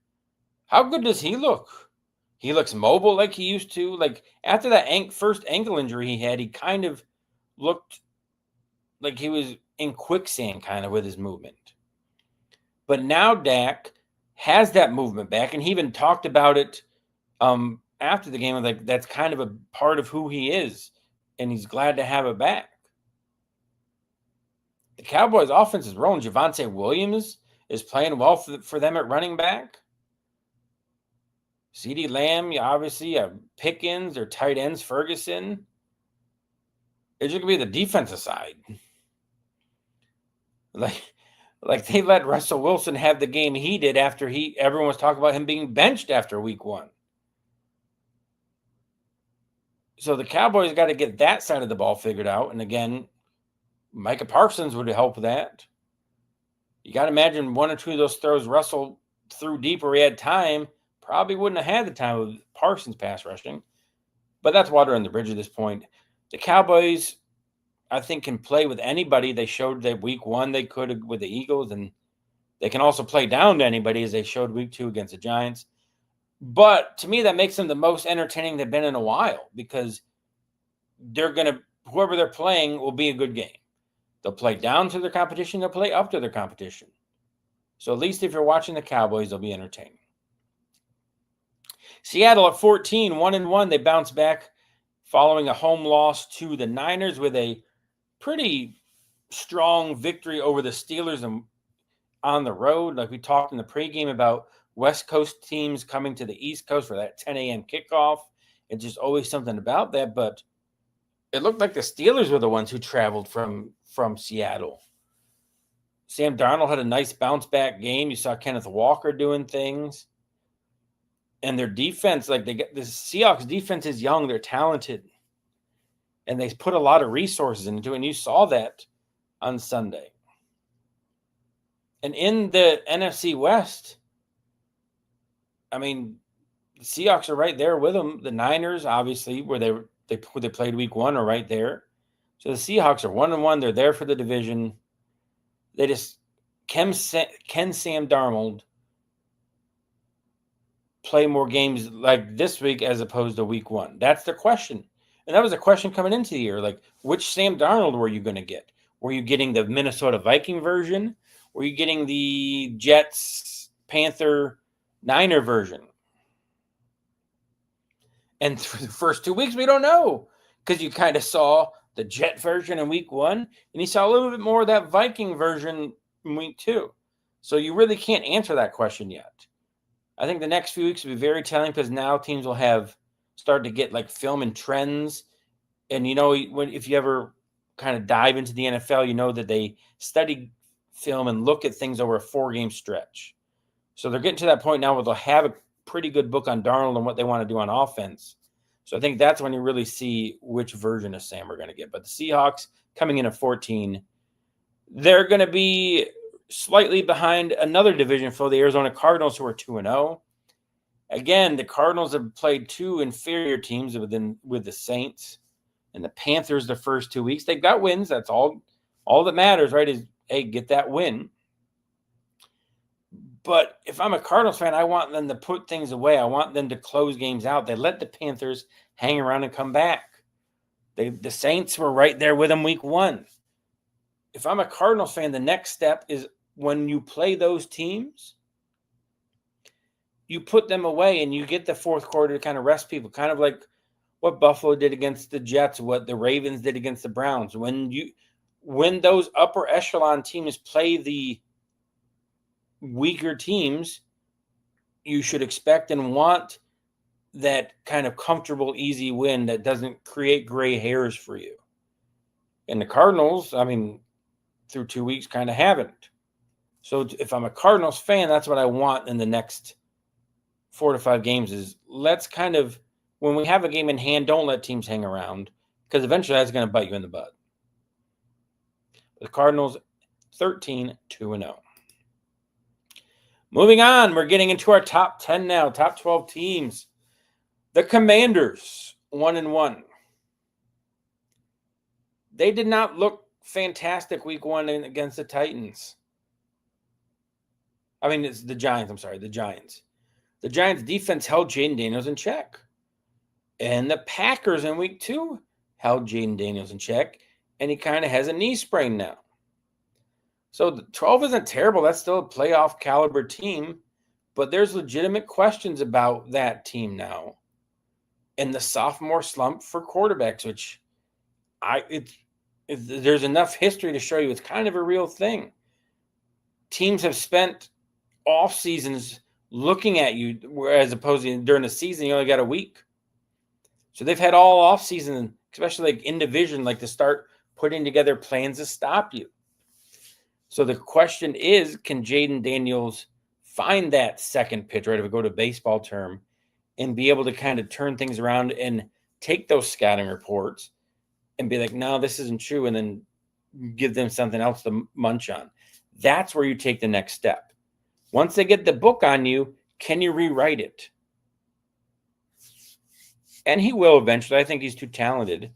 How good does he look? He looks mobile like he used to. Like after that first ankle injury he had, he kind of looked like he was in quicksand kind of with his movement. But now Dak has that movement back, and he even talked about it after the game. Like that's kind of a part of who he is, and he's glad to have it back. The Cowboys' offense is rolling. Javonte Williams is playing well for them at running back. CeeDee Lamb, obviously, Pickens, their tight ends, Ferguson. It's just going to be the defensive side. Like they let Russell Wilson have the game he did after everyone was talking about him being benched after week 1. So the Cowboys got to get that side of the ball figured out. And again, Micah Parsons would help that. You got to imagine one or two of those throws Russell threw deep where he had time. Probably wouldn't have had the time with Parsons pass rushing. But that's water on the bridge at this point. The Cowboys, I think, can play with anybody. They showed that week 1 they could with the Eagles, and they can also play down to anybody as they showed week 2 against the Giants. But to me, that makes them the most entertaining they've been in a while because whoever they're playing will be a good game. They'll play down to their competition. They'll play up to their competition. So at least if you're watching the Cowboys, they'll be entertaining. Seattle at 14, 1-1. They bounce back following a home loss to the Niners with a pretty strong victory over the Steelers on the road. Like we talked in the pregame about West Coast teams coming to the East Coast for that 10 a.m. kickoff. It's just always something about that. But it looked like the Steelers were the ones who traveled from Seattle. Sam Darnold had a nice bounce-back game. You saw Kenneth Walker doing things. And their defense, the Seahawks defense is young. They're talented. And they put a lot of resources into it. And you saw that on Sunday. And in the NFC West, I mean, the Seahawks are right there with them. The Niners, obviously, where they played week 1 are right there. So the Seahawks are 1-1. They're there for the division. They just can Sam Darnold play more games like this week as opposed to week 1? That's the question. And that was a question coming into the year. Like, which Sam Darnold were you going to get? Were you getting the Minnesota Viking version? Were you getting the Jets, Panther, Niner version? And through the first 2 weeks, we don't know because you kind of saw the Jet version in week 1, and you saw a little bit more of that Viking version in week 2. So you really can't answer that question yet. I think the next few weeks will be very telling because now teams will have started to get like film and trends. And if you ever kind of dive into the NFL, you know that they study film and look at things over a 4-game stretch. So they're getting to that point now where they'll have a pretty good book on Darnold and what they want to do on offense. So I think that's when you really see which version of Sam we're going to get. But the Seahawks coming in at 14, they're going to be slightly behind another division foe, the Arizona Cardinals, who are 2-0. Again, the Cardinals have played 2 inferior teams with the Saints and the Panthers the first 2 weeks. They've got wins. That's all that matters, right, is, hey, get that win. But if I'm a Cardinals fan, I want them to put things away. I want them to close games out. They let the Panthers hang around and come back. The Saints were right there with them week 1. If I'm a Cardinals fan, the next step is when you play those teams, you put them away and you get the fourth quarter to kind of rest people, kind of like what Buffalo did against the Jets, what the Ravens did against the Browns. When those upper echelon teams play the weaker teams, you should expect and want that kind of comfortable, easy win that doesn't create gray hairs for you. And the Cardinals, I mean, through 2 weeks kind of haven't. So if I'm a Cardinals fan, that's what I want in the next 4 to 5 games is let's kind of, when we have a game in hand, don't let teams hang around because eventually that's going to bite you in the butt. The Cardinals, 13, 2-0. Moving on, we're getting into our top 10 now, top 12 teams. The Commanders, 1-1. They did not look fantastic week 1 against the Titans. I mean, it's the Giants. I'm sorry, the Giants. The Giants' defense held Jaden Daniels in check. And the Packers in week 2 held Jaden Daniels in check. And he kind of has a knee sprain now. So the 12 isn't terrible. That's still a playoff caliber team. But there's legitimate questions about that team now. And the sophomore slump for quarterbacks, which there's enough history to show you it's kind of a real thing. Teams have spent off seasons looking at you, as opposed to during the season, you only got a week. So they've had all off season, especially like in division, like to start putting together plans to stop you. So the question is, can Jaden Daniels find that second pitch, right? If we go to baseball term, and be able to kind of turn things around and take those scouting reports and be like, no, this isn't true, and then give them something else to munch on. That's where you take the next step. Once they get the book on you, can you rewrite it? And he will eventually. I think he's too talented.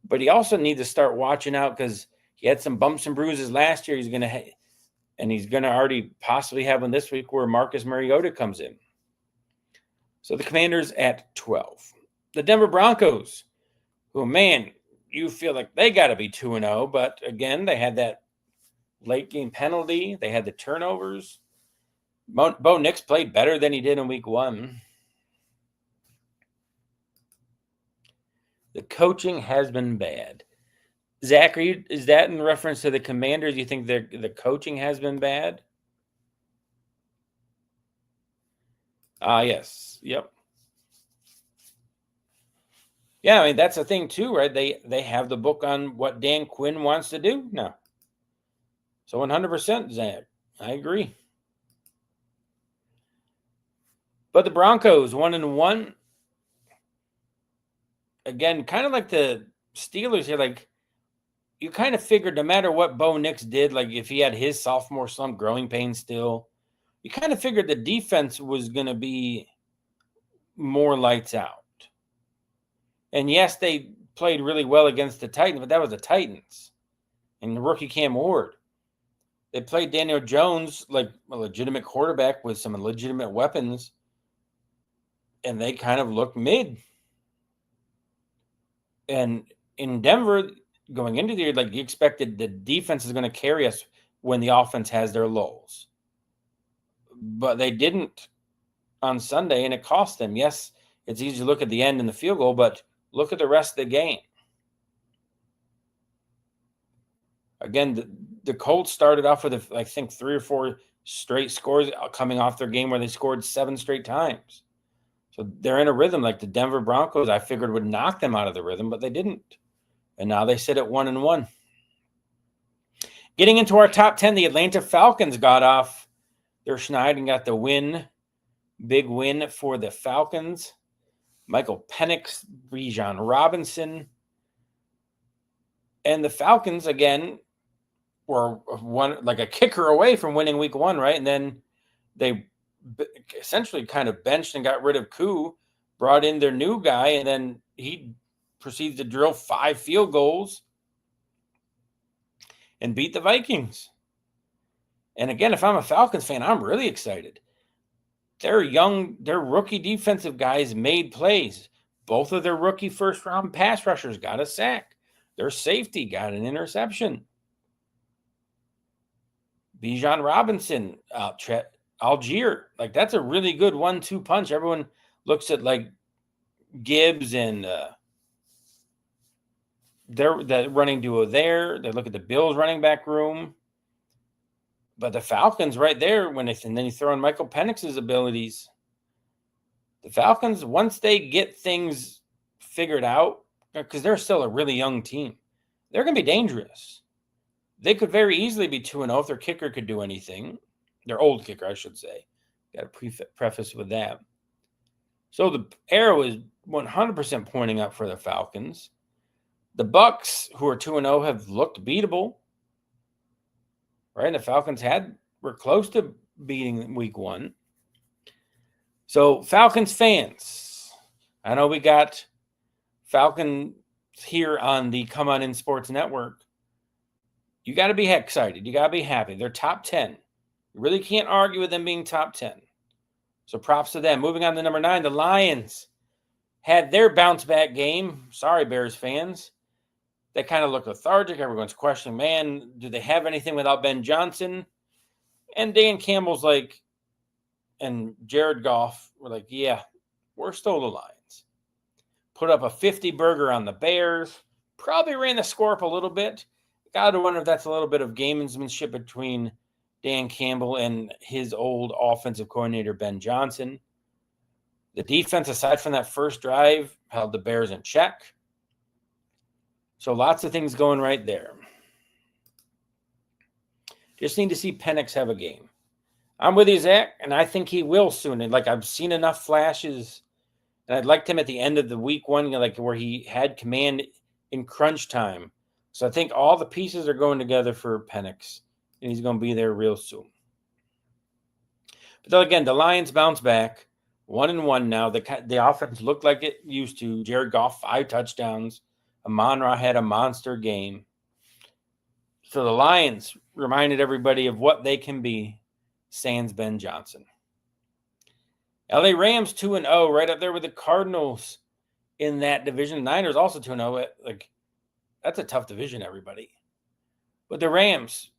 But he also needs to start watching out because he had some bumps and bruises last year. He's going to already possibly have one this week where Marcus Mariota comes in. So the Commanders at 12. The Denver Broncos, who, man, you feel like they got to be 2-0. But, again, they had that late game penalty. They had the turnovers. Bo Nix played better than he did in week 1. The coaching has been bad. Zach, is that in reference to the Commanders? You think the coaching has been bad? Yes. Yep. Yeah, I mean, that's the thing too, right? They have the book on what Dan Quinn wants to do now. So 100%, Zach. I agree. But the Broncos, 1-1. Again, kind of like the Steelers here, like you kind of figured no matter what Bo Nix did, like if he had his sophomore slump growing pains still, you kind of figured the defense was going to be more lights out. And yes, they played really well against the Titans, but that was the Titans and the rookie Cam Ward. They played Daniel Jones like a legitimate quarterback with some legitimate weapons, and they kind of looked mid. And in Denver, going into the year, like you expected the defense is going to carry us when the offense has their lulls. But they didn't on Sunday, and it cost them. Yes, it's easy to look at the end and the field goal, but look at the rest of the game. Again, the Colts started off with, I think, 3 or 4 straight scores coming off their game where they scored 7 straight times. So they're in a rhythm. Like the Denver Broncos, I figured would knock them out of the rhythm, but they didn't. And now they sit at 1-1. Getting into our top 10, the Atlanta Falcons got off their schneid and got the win. Big win for the Falcons. Michael Penix, Bijan Robinson. And the Falcons, again, were like a kicker away from winning week 1, right? And then they essentially kind of benched and got rid of Koo, brought in their new guy, and then he proceeds to drill 5 field goals and beat the Vikings. And again, if I'm a Falcons fan, I'm really excited. Their rookie defensive guys made plays. Both of their rookie first-round pass rushers got a sack. Their safety got an interception. Bijan Robinson, Algier, like that's a really good 1-2 punch. Everyone looks at like Gibbs and the running duo there. They look at the Bills running back room. But the Falcons right there, and then you throw in Michael Penix's abilities. The Falcons, once they get things figured out, because they're still a really young team, they're going to be dangerous. They could very easily be 2-0 if their kicker could do anything. Their old kicker, I should say. Got to preface with that. So the arrow is 100% pointing up for the Falcons. The Bucs, who are 2-0, have looked beatable. Right? The Falcons were close to beating week 1. So Falcons fans, I know we got Falcons here on the Come On In Sports Network. You got to be excited. You got to be happy. They're top 10. You really can't argue with them being top 10. So props to them. Moving on to number 9, the Lions had their bounce back game. Sorry, Bears fans. They kind of look lethargic. Everyone's questioning, man, do they have anything without Ben Johnson? And Dan Campbell's like, and Jared Goff were like, yeah, we're still the Lions. Put up a 50-burger on the Bears. Probably ran the score up a little bit. Got to wonder if that's a little bit of gamesmanship between Dan Campbell and his old offensive coordinator, Ben Johnson. The defense, aside from that first drive, held the Bears in check. So lots of things going right there. Just need to see Penix have a game. I'm with you, Zach, and I think he will soon. And I've seen enough flashes, and I'd liked him at the end of the week 1, where he had command in crunch time. So I think all the pieces are going together for Penix, and he's going to be there real soon. But then again, the Lions bounce back, 1-1 now. The offense looked like it used to. Jared Goff, 5 touchdowns. Amon-Ra had a monster game. So the Lions reminded everybody of what they can be, sans Ben Johnson. LA Rams 2-0, right up there with the Cardinals in that division. The Niners also 2-0. That's a tough division, everybody. But the Rams,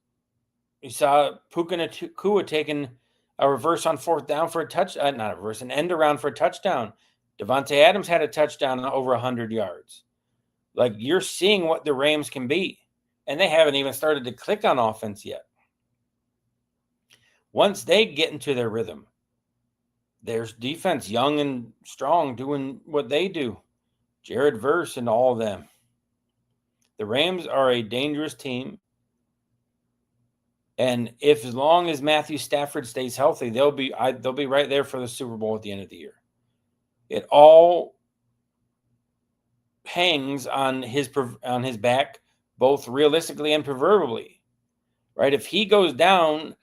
you saw Puka Nacua taking a reverse on 4th down for a touchdown. Not a reverse, an end around for a touchdown. Devontae Adams had a touchdown over 100 yards. You're seeing what the Rams can be. And they haven't even started to click on offense yet. Once they get into their rhythm, there's defense, young and strong, doing what they do. Jared Verse and all of them. The Rams are a dangerous team. And as long as Matthew Stafford stays healthy, they'll be right there for the Super Bowl at the end of the year. It all hangs on his back, both realistically and proverbially. Right? If he goes down,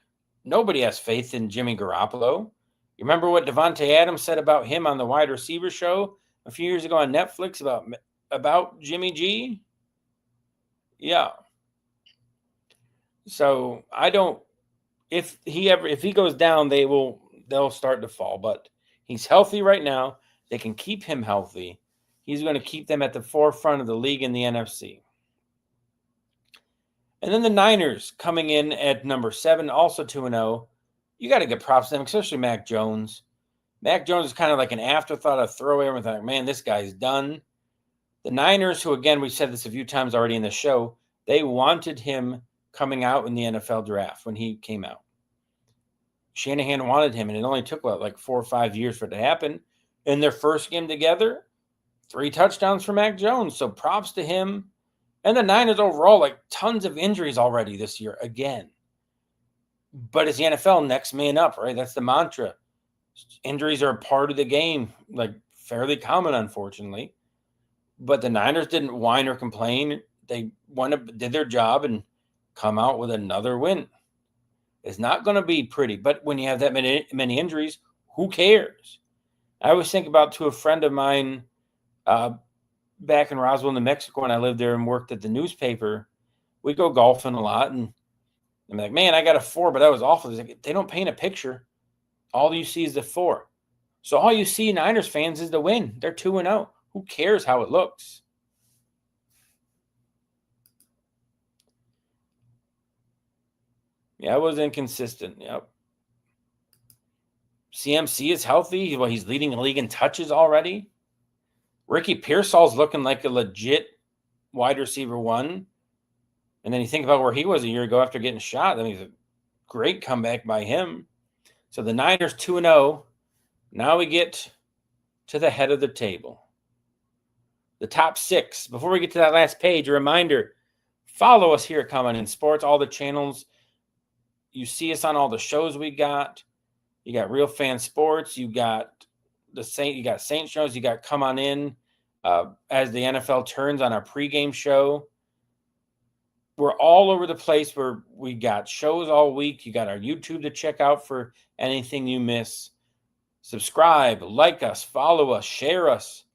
nobody has faith in Jimmy Garoppolo. You remember what Devontae Adams said about him on the wide receiver show a few years ago on Netflix about Jimmy G? Yeah. So if he goes down, they'll start to fall. But he's healthy right now. They can keep him healthy. He's going to keep them at the forefront of the league in the NFC. And then the Niners coming in at number 7, also 2-0. You got to give props to them, especially Mac Jones. Mac Jones is kind of like an afterthought, a throwaway. Everyone's like, man, this guy's done. The Niners, who, again, we've said this a few times already in the show, they wanted him coming out in the NFL draft when he came out. Shanahan wanted him, and it only took, 4 or 5 years for it to happen. In their first game together, 3 touchdowns for Mac Jones. So props to him. And the Niners overall, tons of injuries already this year, again. But it's the NFL, next man up, right? That's the mantra. Injuries are a part of the game, fairly common, unfortunately. But the Niners didn't whine or complain. They did their job and come out with another win. It's not going to be pretty, but when you have that many injuries, who cares? I always think about to a friend of mine back in Roswell, New Mexico, when I lived there and worked at the newspaper. We go golfing a lot, and I'm like, man, I got a 4, but that was awful. They don't paint a picture. All you see is the 4. So all you see, Niners fans, is the win. They're 2-0. Who cares how it looks? Yeah, it was inconsistent. Yep. CMC is healthy. Well, he's leading the league in touches already. Ricky Pearsall's looking like a legit wide receiver 1. And then you think about where he was a year ago after getting shot. I mean, it's a great comeback by him. So the Niners 2-0. Now we get to the head of the table. The top 6. Before we get to that last page, a reminder, follow us here at Come On In Sports, all the channels. You see us on all the shows we got. You got Real Fan Sports. You got Saint shows. You got Come On In as the NFL turns on our pregame show. we're all over the place. We got shows all week. You got our YouTube to check out for anything you miss. Subscribe, like us, follow us, share us.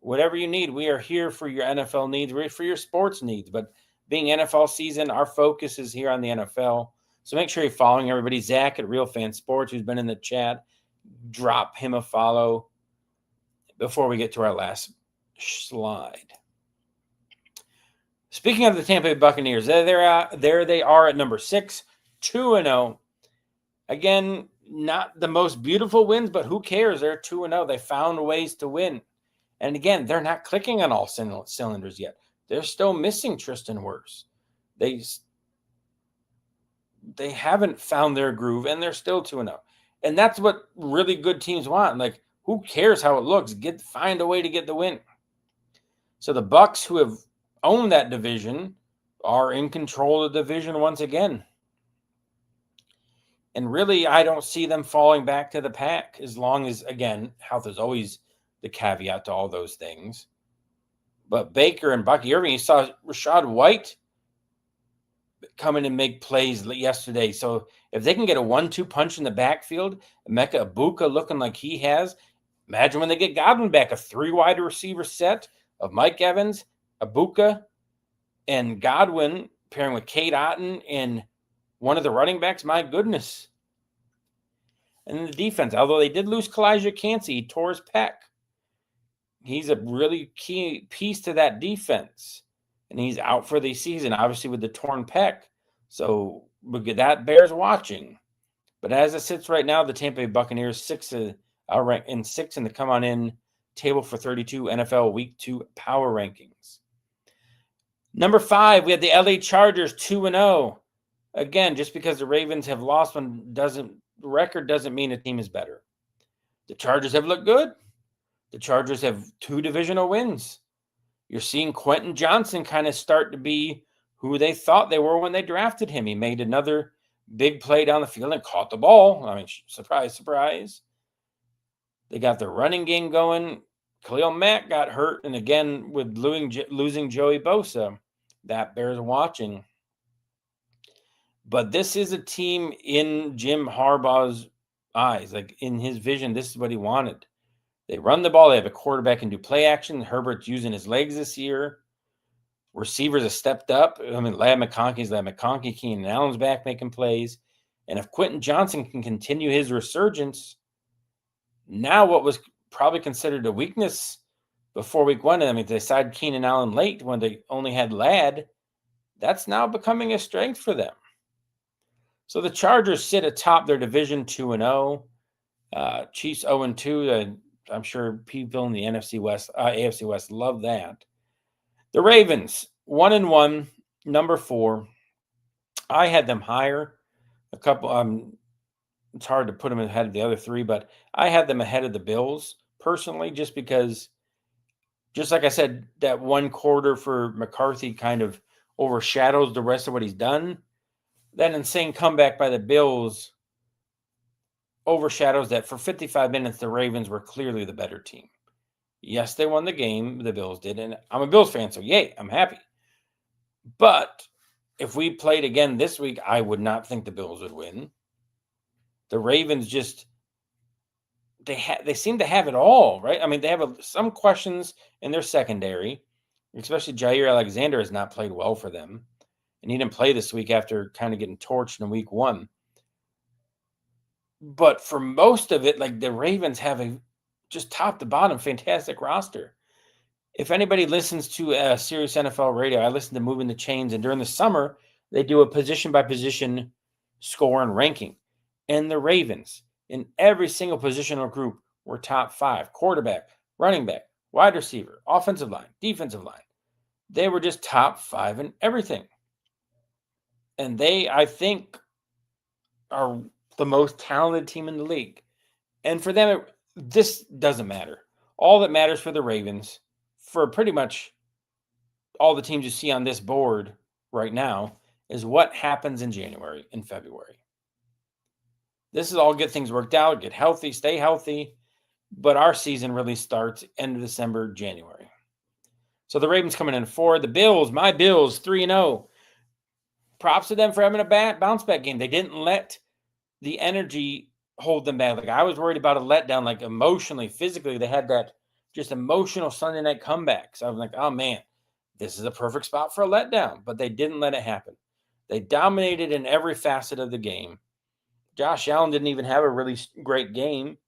Whatever you need, we are here for your NFL needs, for your sports needs. But being NFL season, our focus is here on the NFL. So make sure you're following everybody. Zach at Real Fan Sports, who's been in the chat, drop him a follow before we get to our last slide. Speaking of the Tampa Bay Buccaneers, there they are at number 6, 2-0. Again, not the most beautiful wins, but who cares? They're 2-0. They found ways to win. And again, they're not clicking on all cylinders yet. They're still missing Tristan Wirfs. They haven't found their groove, and they're still 2-0. And that's what really good teams want. Like, who cares how it looks? Find a way to get the win. So the Bucs, who have owned that division, are in control of the division once again. And really, I don't see them falling back to the pack as long as, again, health is always the caveat to all those things. But Baker and Bucky Irving, you saw Rachaad White come in and make plays yesterday. So if they can get a 1-2 punch in the backfield, Emeka Egbuka looking like he has, imagine when they get Godwin back, a 3-wide receiver set of Mike Evans, Egbuka, and Godwin pairing with Cade Otton and one of the running backs. My goodness. And then the defense, although they did lose Kalijah Cansey, he tore his pec. He's a really key piece to that defense. And he's out for the season, obviously, with the torn pec. So that bears watching. But as it sits right now, the Tampa Bay Buccaneers are ranked in 6 in the come on in table for 32 NFL Week 2 power rankings. Number 5, we have the LA Chargers 2-0. Again, just because the Ravens have lost one record doesn't mean a team is better. The Chargers have looked good. The Chargers have 2 divisional wins. You're seeing Quentin Johnson kind of start to be who they thought they were when they drafted him. He made another big play down the field and caught the ball. I mean, surprise, surprise. They got their running game going. Khalil Mack got hurt. And again, with losing Joey Bosa, that bears watching. But this is a team in Jim Harbaugh's eyes. Like in his vision, this is what he wanted. They run the ball. They have a quarterback can do play action. Herbert's using his legs this year. Receivers have stepped up. I mean, Ladd McConkey, Keenan Allen's back making plays. And if Quentin Johnson can continue his resurgence, now what was probably considered a weakness before week 1, I mean, they decided Keenan Allen late when they only had Ladd, that's now becoming a strength for them. So the Chargers sit atop their division 2-0. Chiefs 0-2. I'm sure people in the AFC West love that. The Ravens 1-1, number 4. I had them higher. It's hard to put them ahead of the other 3, but I had them ahead of the Bills personally, just because, just like I said, that one quarter for McCarthy kind of overshadows the rest of what he's done. That insane comeback by the Bills overshadows that. For 55 minutes, the Ravens were clearly the better team. Yes, they won the game, the Bills did, and I'm a Bills fan, so yay, I'm happy. But if we played again this week, I would not think the Bills would win. The Ravens just, they seem to have it all, right? I mean, they have some questions in their secondary, especially Jair Alexander has not played well for them. And he didn't play this week after kind of getting torched in week 1. But for most of it, like the Ravens have just top to bottom fantastic roster. If anybody listens to Sirius NFL Radio, I listen to Moving the Chains, and during the summer, they do a position-by-position score and ranking. And the Ravens, in every single positional group, were top 5. Quarterback, running back, wide receiver, offensive line, defensive line. They were just top 5 in everything. And they, I think, are the most talented team in the league. And for them, this doesn't matter. All that matters for the Ravens, for pretty much all the teams you see on this board right now, is what happens in January and February. This is all get things worked out, get healthy, stay healthy. But our season really starts end of December, January. So the Ravens coming in 4. The Bills, my Bills, 3-0. props to them for having a bounce back game. They didn't let the energy hold them back. Like, I was worried about a letdown, like emotionally, physically. They had that just emotional Sunday night comeback. So I was like, oh man, this is a perfect spot for a letdown. But they didn't let it happen. They dominated in every facet of the game. Josh Allen didn't even have a really great game,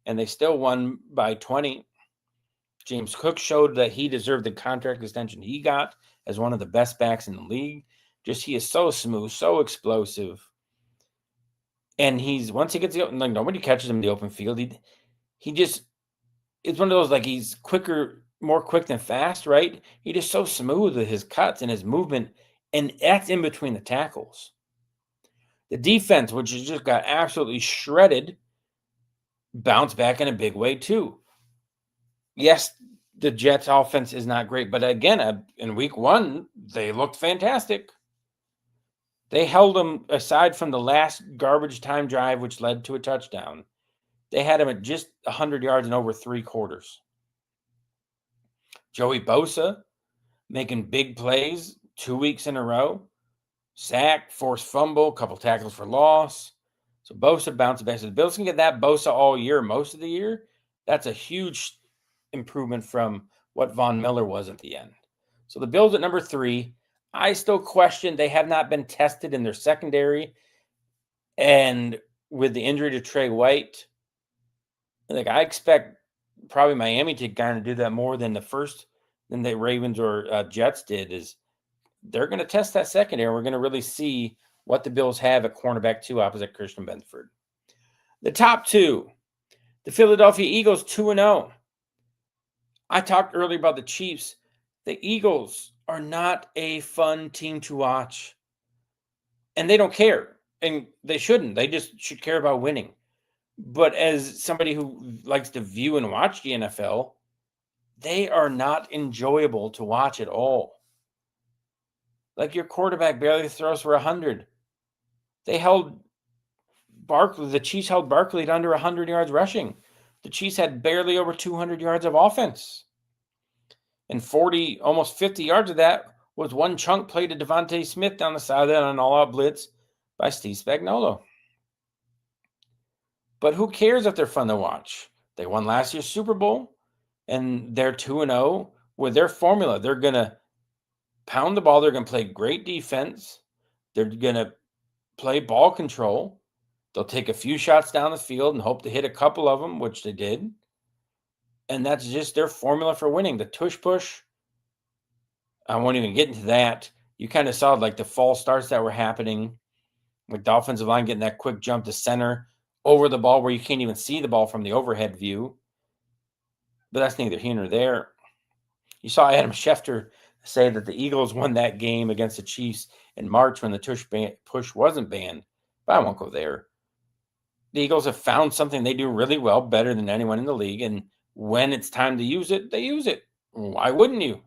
and they still won by 20. James Cook showed that he deserved the contract extension he got as one of the best backs in the league. Just, he is so smooth, so explosive. And once he gets the, like, nobody catches him in the open field. He just, it's one of those, like, he's more quick than fast, right? He just so smooth with his cuts and his movement, and that's in between the tackles. The defense, which has just got absolutely shredded, bounced back in a big way too. Yes, the Jets offense is not great, but again, in week 1, they looked fantastic. They held them, aside from the last garbage time drive, which led to a touchdown. They had him at just 100 yards in over 3 quarters. Joey Bosa making big plays 2 weeks in a row. Sack, forced fumble, couple tackles for loss. So Bosa bounced back. So the Bills can get that Bosa all year, most of the year. That's a huge improvement from what Von Miller was at the end. So the Bills at number 3. I still question, they have not been tested in their secondary. And with the injury to Trey White, like, I expect probably Miami to kind of do that more than the Ravens or Jets did. Is they're going to test that secondary. We're going to really see what the Bills have at cornerback 2 opposite Christian Benford. The top 2, the Philadelphia Eagles 2-0. I talked earlier about the Chiefs. The Eagles are not a fun team to watch. And they don't care. And they shouldn't. They just should care about winning. But as somebody who likes to view and watch the NFL, they are not enjoyable to watch at all. Like, your quarterback barely throws for 100. The Chiefs held Barkley to under 100 yards rushing. The Chiefs had barely over 200 yards of offense. And almost 50 yards of that was one chunk play to Devontae Smith down the side of that on an all-out blitz by Steve Spagnuolo. But who cares if they're fun to watch? They won last year's Super Bowl, and they're 2-0 with their formula. They're going to pound the ball. They're going to play great defense. They're going to play ball control. They'll take a few shots down the field and hope to hit a couple of them, which they did. And that's just their formula for winning. The tush push, I won't even get into that. You kind of saw, like, the false starts that were happening, with the offensive line getting that quick jump to center over the ball where you can't even see the ball from the overhead view. But that's neither here nor there. You saw Adam Schefter say that the Eagles won that game against the Chiefs in March when the tush push wasn't banned. But I won't go there. The Eagles have found something they do really well, better than anyone in the league. And when it's time to use it, they use it. Why wouldn't you?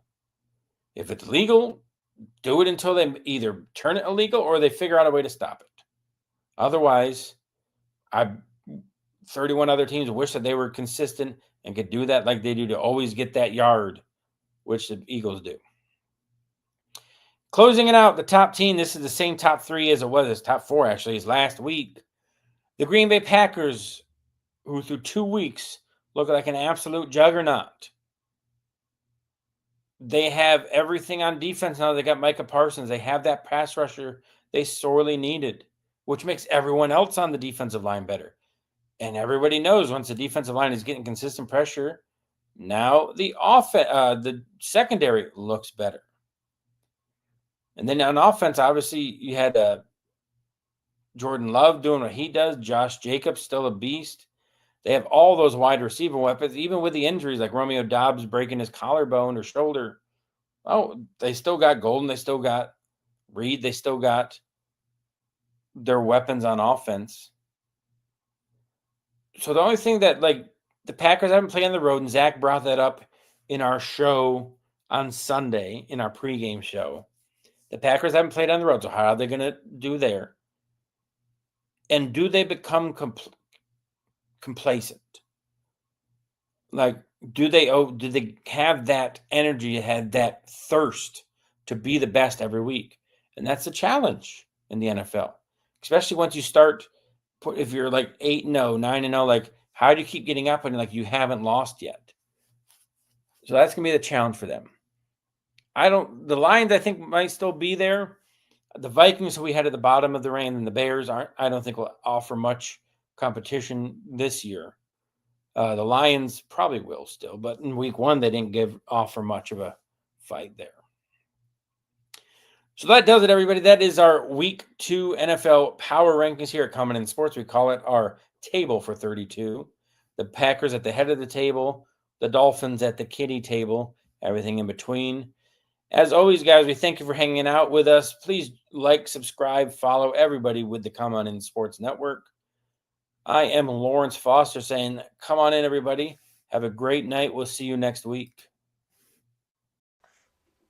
If it's legal, do it until they either turn it illegal or they figure out a way to stop it. Otherwise, 31 other teams wish that they were consistent and could do that like they do to always get that yard, which the Eagles do. Closing it out, the top team, this is the same top 3 as it was, as top 4 actually, as last week. The Green Bay Packers, who through 2 weeks look like an absolute juggernaut. They have everything on defense now. They got Micah Parsons. They have that pass rusher they sorely needed, which makes everyone else on the defensive line better. And everybody knows once the defensive line is getting consistent pressure, now the secondary looks better. And then on offense, obviously, you had Jordan Love doing what he does. Josh Jacobs, still a beast. They have all those wide receiver weapons, even with the injuries like Romeo Doubs breaking his collarbone or shoulder. Oh, they still got Golden. They still got Reed. They still got their weapons on offense. So the only thing that, like, the Packers haven't played on the road, and Zach brought that up in our show on Sunday, in our pregame show. The Packers haven't played on the road, so how are they going to do there? And do they become complacent? Like, do they have that energy, have that thirst to be the best every week? And that's a challenge in the NFL, especially once you start. If you're like 8-0, 9-0, like how do you keep getting up and like you haven't lost yet? So that's gonna be the challenge for them. The Lions I think might still be there. The Vikings, who we had at the bottom of the range, and the Bears I don't think will offer much competition this year. The Lions probably will still, but in week 1 they didn't offer much of a fight there. So that does it, everybody. That is our week 2 NFL power rankings here at Common in Sports. We call it our table for 32. The Packers at the head of the table, the Dolphins at the kiddie table, everything in between. As always, guys, we thank you for hanging out with us. Please like, subscribe, follow everybody with the Come On In Sports Network. I am Lawrence Foster saying, come on in, everybody. Have a great night. We'll see you next week.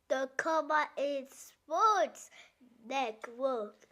The Come On In Sports Network.